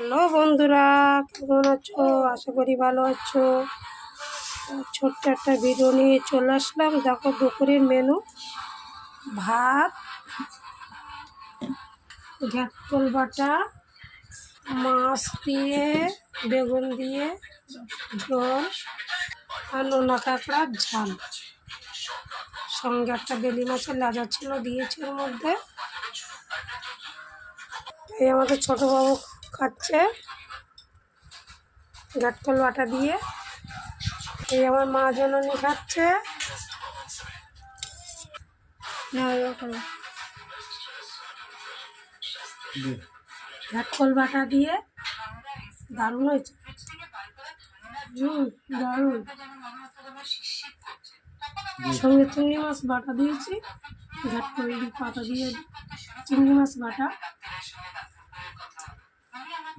Hello বন্ধুরা, কেমন আছো? আশা করি ভালো আছো। ছোট্ট একটা ভিডিও নিয়ে চলে আসলাম। দেখো দুপুরের মেনু: ভাত, ঘ্যাটকল বাটা, মাছ দিয়ে বেগুন দিয়ে ঝোল আর নোনা কাঁকড়ার ঝাল, সঙ্গে একটা বেলি মাছের লাজা ছিল, দিয়েছে ওর মধ্যে। এই আমাদের ছোটো বাবু খাচ্ছে ঘ্যাটকল বাটা দিয়ে। এই আমার মা জননী খাচ্ছে ঘ্যাটকল বাটা দিয়ে। দারুণ হয়েছে, দারুণ। সঙ্গে চিংড়ি মাছ বাটা দিয়েছি, ঘ্যাটকল পাতা দিয়ে চিংড়ি মাছ বাটা।